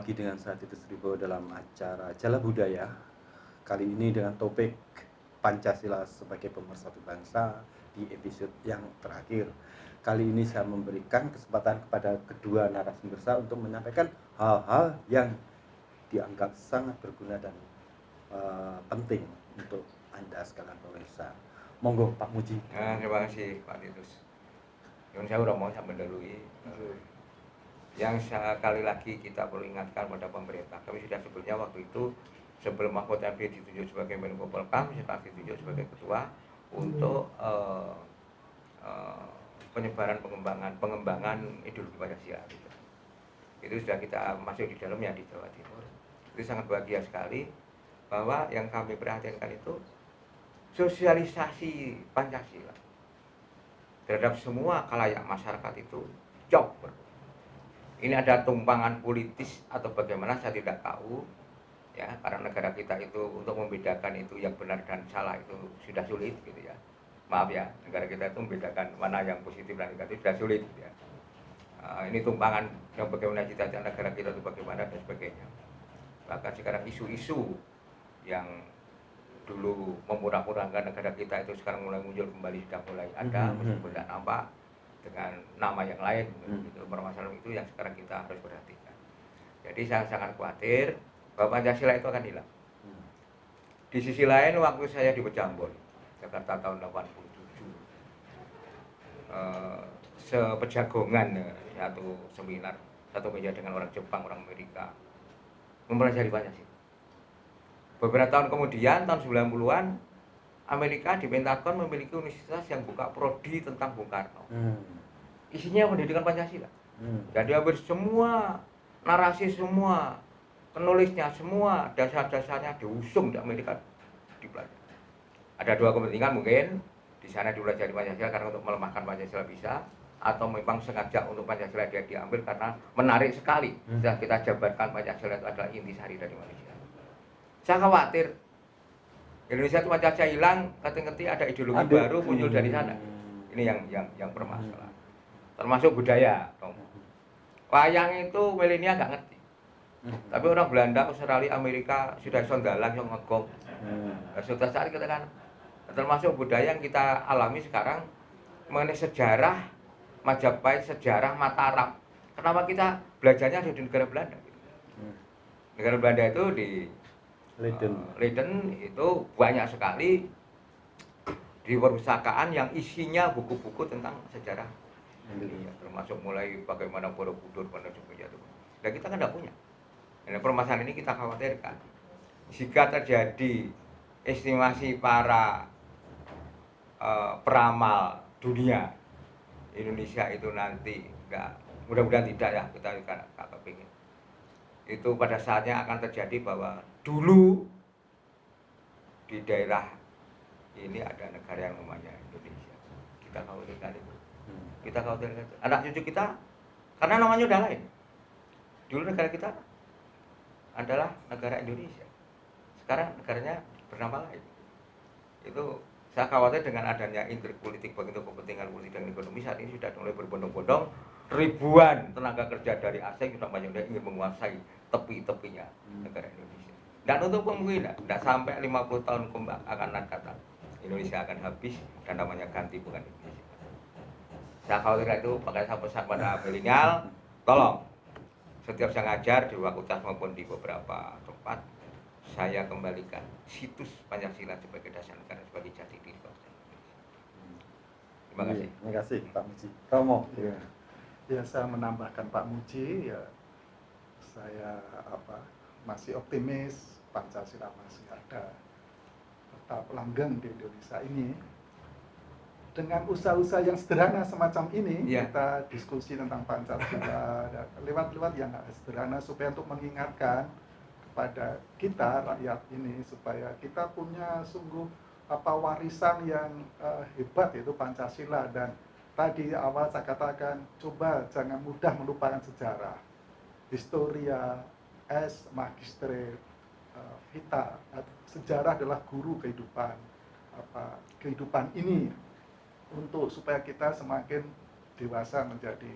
lagi dengan saya Titus Ribo dalam acara Jala Budaya. Kali ini dengan topik Pancasila sebagai pemersatu bangsa di episode yang terakhir. Kali ini saya memberikan kesempatan kepada kedua narasumber saya untuk menyampaikan hal-hal yang dianggap sangat berguna dan penting untuk Anda sekalian pemirsa. Monggo Pak Muji. Terima kasih Pak Titus. Yang saya udah mau mendahului. Yang sekali lagi kita perlu ingatkan pada pemerintah. Kami sudah sebelumnya waktu itu sebelum Mahfud MD ditunjuk sebagai Menko Polhukam, saya ditunjuk sebagai ketua untuk penyebaran pengembangan ideologi Pancasila. Itu sudah kita masuk di dalamnya di Jawa Timur. Itu sangat bahagia sekali bahwa yang kami perhatikan itu sosialisasi Pancasila terhadap semua khalayak masyarakat itu jauh. Ini ada tumpangan politis atau bagaimana saya tidak tahu ya, karena negara kita itu untuk membedakan itu yang benar dan salah itu sudah sulit gitu ya. Maaf ya, negara kita itu membedakan mana yang positif dan negatif sudah sulit gitu ya. Ini tumpangan yang bagaimana cita-cita negara kita itu bagaimana dan sebagainya. Bahkan sekarang isu-isu yang dulu memurah-murahkan negara kita itu sekarang mulai muncul kembali, sudah mulai ada meskipun tidak nampak dengan nama yang lain. Itu permasalahan itu yang sekarang kita harus perhatikan. Jadi saya sangat khawatir bahwa Pancasila itu akan hilang. Di sisi lain waktu saya di Pejambon, Jakarta tahun 87, sepejagongan satu seminar, satu meja dengan orang Jepang, orang Amerika mempelajari Pancasila. Beberapa tahun kemudian, tahun 90-an, Amerika di Pentagon memiliki universitas yang buka prodi tentang Bung Karno. Isinya pendidikan Pancasila. Jadi hampir semua narasi, semua penulisnya, semua dasar-dasarnya diusung di Amerika dipelajari. Ada dua kepentingan mungkin di sana dipelajari Pancasila karena untuk melemahkan Pancasila bisa, atau memang sengaja untuk Pancasila dia diambil karena menarik sekali. Setelah kita jabarkan Pancasila itu adalah intisari dari manusia. Saya khawatir Indonesia itu Pancasila hilang, ngerti-ngerti ada ideologi baru muncul dari sana. Ini yang bermasalah. Termasuk budaya. Wayang itu milenial nggak ngerti. Tapi orang Belanda, Australia, Amerika sudah sondalang yang ngegong. Sudah saat kita kan termasuk budaya yang kita alami sekarang mengenai sejarah Majapahit, sejarah Mataram. Kenapa kita belajarnya di negara Belanda? Negara Belanda itu di Leiden itu banyak sekali di perpustakaan yang isinya buku-buku tentang sejarah Indonesia, termasuk mulai bagaimana Borobudur pada sebagainya itu. Dan kita kan tidak punya. Dan permasalahan ini kita khawatirkan. Jika terjadi estimasi para peramal dunia, Indonesia itu nanti enggak, mudah-mudahan tidak ya, kita enggak kepingin. Itu pada saatnya akan terjadi bahwa dulu di daerah ini ada negara yang namanya Indonesia. Kita khawatirkan itu. Kita khawatirkan itu. Anak cucu kita, karena namanya udah lain. Dulu negara kita adalah negara Indonesia. Sekarang negaranya bernama lain. Itu saya khawatir dengan adanya intrik politik begitu kepentingan politik dan ekonomi saat ini sudah mulai berbondong-bondong. Ribuan tenaga kerja dari asing sudah banyak yang ingin menguasai tepi-tepinya negara Indonesia. Dan untuk kemungkinan tidak sampai 50 tahun akan datang, Indonesia akan habis dan namanya ganti bukan Indonesia. Saya khawatir itu, makanya saya pesan pada milenial, tolong setiap saya ngajar di fakultas maupun di beberapa tempat, saya kembalikan situs Pancasila sebagai dasar negara, sebagai jati diri bangsa Indonesia. Terima kasih. Terima kasih Pak Muji. Romo. Ya, saya menambahkan Pak Muji, ya saya masih optimis Pancasila masih ada tetap langgeng di Indonesia ini. Dengan usaha-usaha yang sederhana semacam ini, kita diskusi tentang Pancasila lewat-lewat yang sederhana supaya untuk mengingatkan kepada kita rakyat ini supaya kita punya sungguh warisan yang hebat, yaitu Pancasila. Dan tadi awal saya katakan, coba jangan mudah melupakan sejarah. Historia es magistre vita, sejarah adalah guru kehidupan ini, untuk supaya kita semakin dewasa menjadi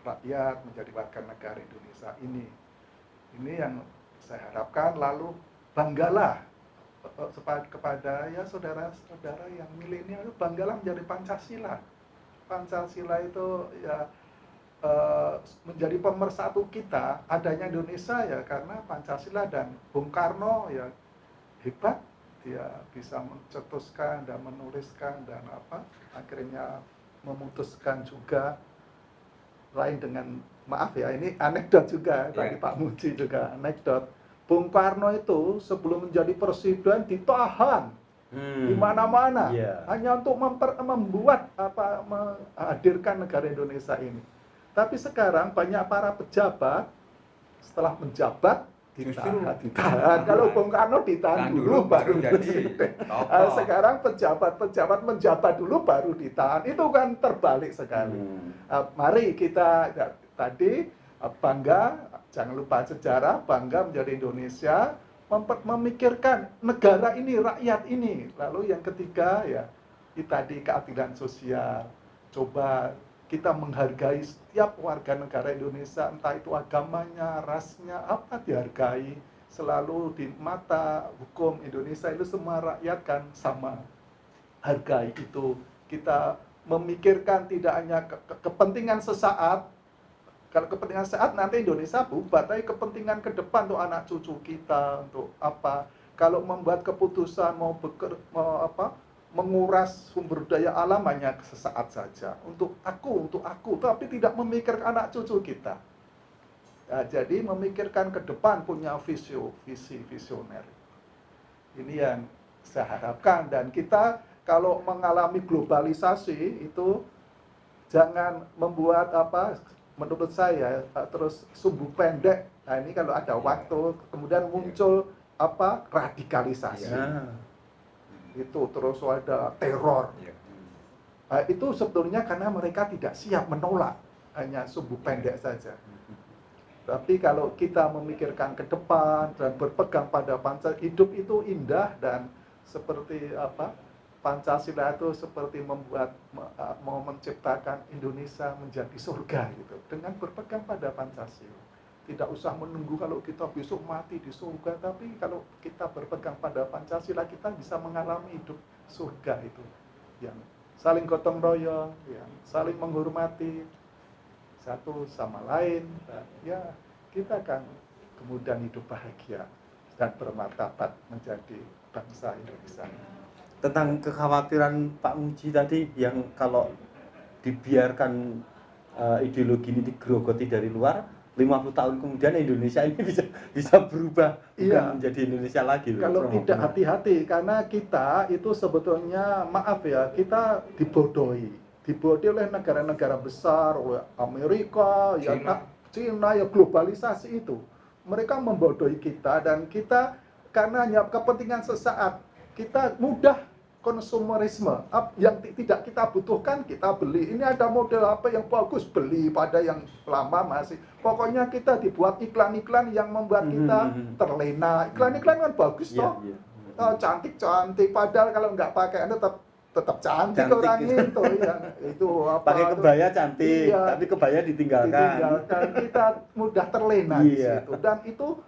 rakyat, menjadi warga negara Indonesia ini. Ini yang saya harapkan, lalu banggalah kepada ya saudara-saudara yang milenial, banggalah menjadi Pancasila. Pancasila itu ya menjadi pemersatu kita. Adanya Indonesia ya karena Pancasila, dan Bung Karno ya hebat, dia bisa mencetuskan dan menuliskan dan akhirnya memutuskan juga. Lain dengan, maaf ya, ini anekdot juga, tadi Pak Muji juga anekdot. Bung Karno itu sebelum menjadi presiden ditahan di mana-mana, hanya untuk membuat menghadirkan negara Indonesia ini. Tapi sekarang banyak para pejabat setelah menjabat ditahan. Kalau Bung Karno ditahan dulu baru jadi. Sekarang pejabat menjabat dulu baru ditahan. Itu kan terbalik sekali. Mari kita tadi bangga, jangan lupa sejarah, bangga menjadi Indonesia, memikirkan negara ini, rakyat ini. Lalu yang ketiga ya, tadi keadilan sosial. Coba kita menghargai setiap warga negara Indonesia, entah itu agamanya, rasnya, apa dihargai. Selalu di mata hukum Indonesia itu semua rakyat kan sama. Hargai itu. Kita memikirkan tidak hanya kepentingan sesaat. Kalau kepentingan sesaat nanti Indonesia bubar, tapi kepentingan ke depan untuk anak cucu kita, untuk apa. Kalau membuat keputusan mau menguras sumber daya alam hanya sesaat saja, untuk aku, tapi tidak memikirkan anak cucu kita. Ya, jadi memikirkan ke depan, punya visi visioner. Ini yang saya harapkan, dan kita kalau mengalami globalisasi itu jangan membuat menurut saya terus sumbu pendek. Nah, ini kalau ada waktu kemudian muncul radikalisasi. Itu terus ada teror. Itu sebetulnya karena mereka tidak siap menolak, hanya sumbu pendek saja. Tapi kalau kita memikirkan ke depan dan berpegang pada Pancasila, hidup itu indah, dan seperti Pancasila itu seperti mau menciptakan Indonesia menjadi surga gitu, dengan berpegang pada Pancasila. Tidak usah menunggu kalau kita besok mati di surga, tapi kalau kita berpegang pada Pancasila, kita bisa mengalami hidup surga itu, yang saling gotong royong, yang saling menghormati satu sama lain, dan ya kita akan kemudian hidup bahagia dan bermartabat menjadi bangsa Indonesia. Tentang kekhawatiran Pak Muji tadi, yang kalau dibiarkan ideologi ini digerogoti dari luar, 50 tahun kemudian Indonesia ini bisa berubah, bukan menjadi Indonesia lagi loh. Kalau tidak hati-hati, karena kita itu sebetulnya, maaf ya, kita dibodohi oleh negara-negara besar, oleh Amerika, Cina, ya globalisasi itu. Mereka membodohi kita, dan kita karena hanya kepentingan sesaat, kita mudah konsumerisme, yang tidak kita butuhkan kita beli. Ini ada model apa yang bagus, beli, pada yang lama masih. Pokoknya kita dibuat iklan-iklan yang membuat kita terlena. Iklan-iklan kan bagus toh, cantik-cantik. Padahal kalau nggak pakai tetap cantik orang itu. Ya, itu pakai kebaya cantik, tapi kebaya ditinggalkan. Kita mudah terlena di situ. Dan itu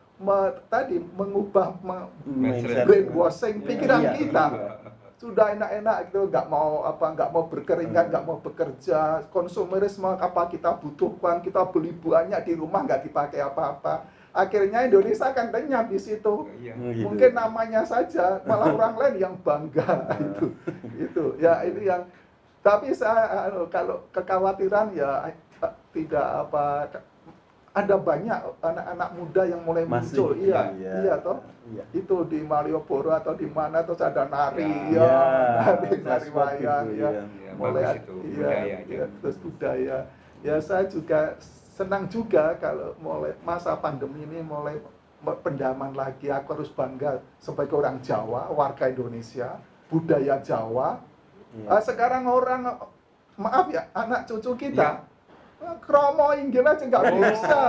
tadi mengubah brainwashing pikiran kita. Sudah enak-enak gitu, nggak mau berkeringat, nggak mau bekerja, konsumerisme, apa kita butuhkan, kita beli banyak di rumah nggak dipakai apa-apa. Akhirnya Indonesia akan lenyap di situ. Mungkin namanya saja, malah orang lain yang bangga. itu ya, ini yang. Tapi saya kalau kekhawatiran ya tidak ada banyak anak-anak muda yang mulai muncul, iya toh. Iya. Itu di Malioboro atau di mana terus ada nari nari wayang mulai terus budaya. Ya saya juga senang juga kalau mulai masa pandemi ini mulai pendaman lagi. Aku harus bangga sebagai orang Jawa, warga Indonesia, budaya Jawa. Sekarang orang, maaf ya, anak cucu kita kromo Inggil aja nggak bisa.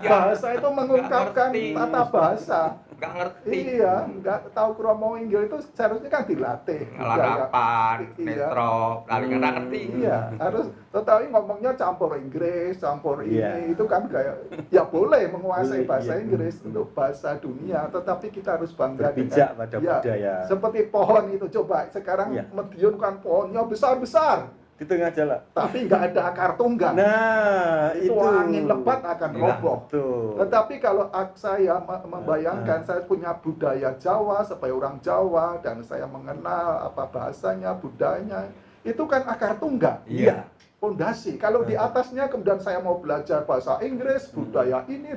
Bahasa itu mengungkapkan tata bahasa. nggak ngerti. Iya, nggak tahu kromo inggil itu seharusnya kan dilatih. Larapan, Iya. netro, kali nggak ngerti. Iya, harus tetapi ngomongnya campur Inggris, campur Iya. ini itu kan kayak ya boleh menguasai Boleh, bahasa iya. Inggris untuk bahasa dunia, tetapi kita harus bangga Berpijak dengan pada ya, budaya. seperti pohon itu coba sekarang Iya. Madiun kan pohonnya besar-besar, Di tengah jalan. tapi nggak ada akar tunggang. Nah, itu angin lebat akan Iya, roboh. Betul. Tetapi kalau saya membayangkan saya punya budaya Jawa sebagai orang Jawa dan saya mengenal apa bahasanya, budayanya, itu kan akar tunggang. Iya. Pondasi. Kalau di atasnya kemudian saya mau belajar bahasa Inggris, budaya ini,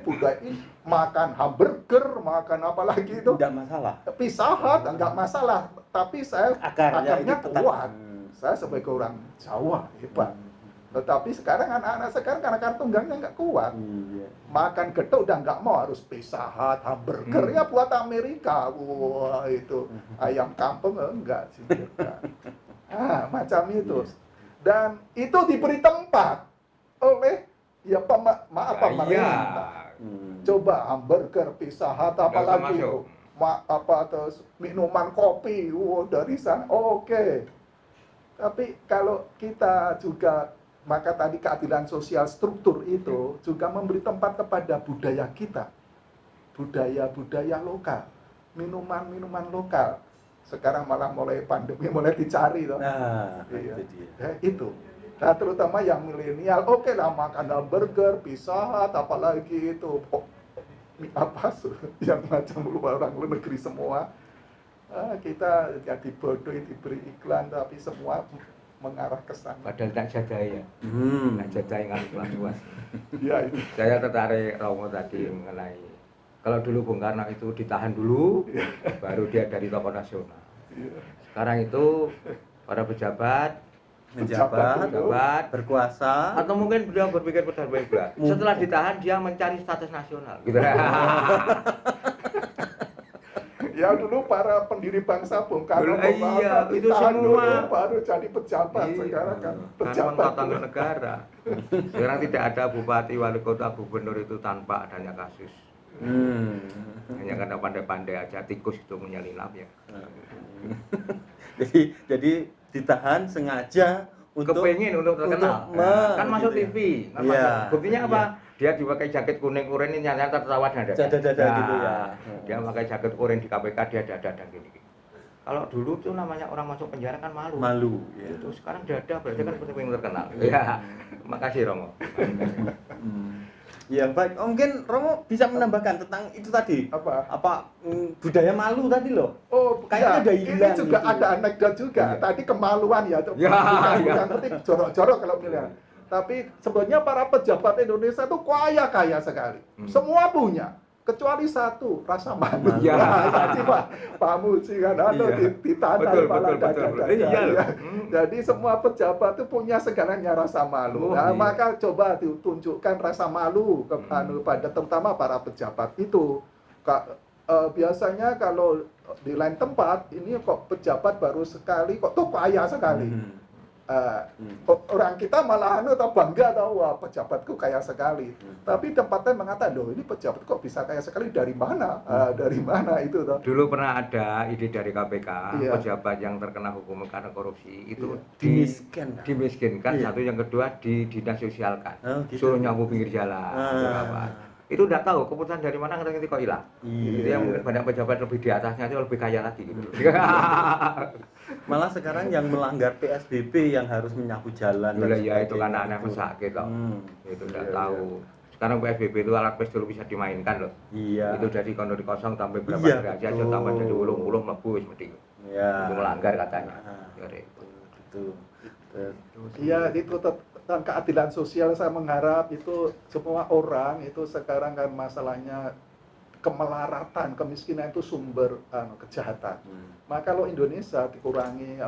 makan hamburger, makan apa lagi itu, Tidak masalah. Pizza Hut, enggak masalah. Tapi saya Akarnya akarnya itu tetap. kuat. Saya sebagai orang Jawa hebat. Tetapi sekarang anak-anak sekarang karena akar tunggangnya nggak kuat. Iya. Makan getuk udah nggak mau, harus Pizza Hut, hamburger ya buat Amerika. Wah itu ayam kampung enggak sih. Macam itu. Dan itu diberi tempat oleh ya maaf Iya. pemerintah. Coba hamburger, Pizza Hut, Nggak usah apalagi masuk. apa terus minuman kopi, dari sana oke. Tapi kalau kita juga maka tadi keadilan sosial struktur itu juga memberi tempat kepada budaya kita, budaya lokal, minuman lokal. Sekarang malah mulai pandemi mulai dicari toh. Nah, Iya. itu dia. Itu. Nah, terutama yang milenial, oke lah makan hamburger, Pizza Hut, apalagi itu apa yang macam orang luar negeri semua. Kita jadi bodoh diberi iklan tapi semua mengarah ke sana. Padahal tak jadai ya. Tak jadai ngalih kelas. Ya itu. Saya tertarik Romo tadi mengenai kalau dulu Bung Karno itu ditahan dulu, baru dia dari tokoh nasional. Sekarang itu para pejabat, Menjabat, berkuasa. atau mungkin beliau berpikir berbeda. Setelah ditahan dia mencari status nasional. Gitu. Ya dulu para pendiri bangsa Bung Karno, Dulu, iya, itu ditahan semua. dulu, baru jadi pejabat. Iya. Sekarang kan Karena pejabat. tata negara. Sekarang tidak ada bupati, wali kota, gubernur itu tanpa adanya kasus. Hanya karena pandai-pandai aja tikus itu menyelinap ya. jadi ditahan sengaja untuk Kepengin untuk terkenal. Kan masuk gitu ya. TV, kan Iya, masuk. Buktinya apa? iya. Dia dipakai jaket kuning urin ini nyata tertawa dada. Dada gitu ya. Dia pakai jaket urin di KPK dia dada gini. Kalau dulu tuh namanya orang masuk penjara kan malu. Malu ya. Itu sekarang dada berarti kan pengen terkenal. Ya. Makasih Romo. Ya baik, mungkin Romo bisa menambahkan tentang itu tadi. Apa? Budaya malu tadi loh. Oh, Kayaknya ya, ada ini hilang juga gitu. ada anekdot juga. Iya. Tadi kemaluan ya, Ya, bukan berarti jorok-jorok kalau bilang. Tapi sebenarnya para pejabat Indonesia itu kaya sekali. Semua punya, kecuali satu, rasa malu. Ya. Tadi Pak Muji kan Iya. ditanam Betul, kepala betul. dada-dada. Iya. Ya. Jadi semua pejabat itu punya segalanya rasa malu. Oh, Nah, iya. maka coba ditunjukkan rasa malu pada terutama para pejabat itu. Biasanya kalau di lain tempat ini kok pejabat baru sekali kok tuh kaya sekali. Orang kita malah bangga tahu wah pejabatku kaya sekali. Tapi tempatnya mengatakan loh ini pejabat kok bisa kaya sekali dari mana? Dari mana itu toh? Dulu pernah ada ide dari KPK, Iya. pejabat yang terkena hukum karena korupsi itu Dimiskinkan. dimiskinkan. Iya. Satu yang kedua dinasosialkan. Oh, gitu. Suruh nyabu pinggir jalan. Apa. Itu udah tahu keputusan dari mana ngerti kok hilang. Iya. Itu yang mungkin banyak pejabat lebih di atasnya itu lebih kaya lagi gitu. Malah sekarang yang melanggar PSBB yang harus menyapu jalan. Dulu dan ya itu kan sebagainya anak itu. pesakit loh. Itu udah Iya, tahu. Sekarang PSBB itu alat pistol bisa dimainkan loh. Iya. Itu dari kondo di kosong sampai berapa Iya, derajat aja betul. tambah jadi ulung-ulung mlebu wis mesti. Iya. Itu melanggar katanya. Ah, Ya, Rek. Betul. Iya itu tentang keadilan sosial saya mengharap itu semua orang itu sekarang kan masalahnya kemelaratan, kemiskinan itu sumber kejahatan. Maka kalau Indonesia dikurangi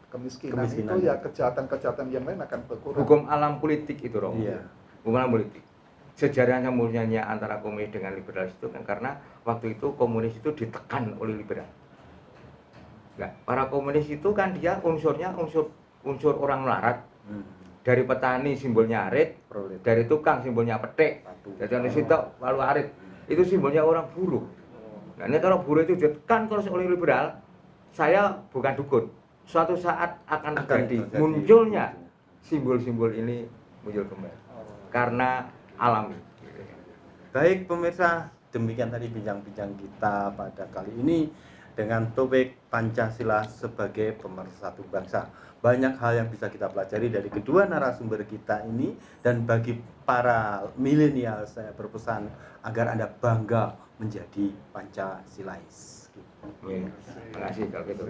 kemiskinan itu ya kejahatan-kejahatan yang lain akan berkurang. Hukum alam politik itu, Romo. Iya. Hukum alam politik. Sejarahnya mulanya antara komunis dengan liberalis itu kan karena waktu itu komunis itu ditekan oleh liberal. Nah, para komunis itu kan dia unsurnya unsur orang melarat. Dari petani simbolnya arit, Prolet. dari tukang simbolnya petik. Patu. Jadi di situ lalu arit. Itu simbolnya orang buruh. Nah, ini orang buruh itu ditekan terus oleh liberal. Saya bukan dukun. Suatu saat akan terjadi munculnya simbol-simbol ini muncul kembali karena alami. Baik pemirsa, demikian tadi bincang-bincang kita pada kali ini dengan topik Pancasila sebagai pemersatu bangsa. Banyak hal yang bisa kita pelajari dari kedua narasumber kita ini, dan bagi para milenial saya berpesan agar Anda bangga menjadi Pancasilais. Terima kasih kalau gitu.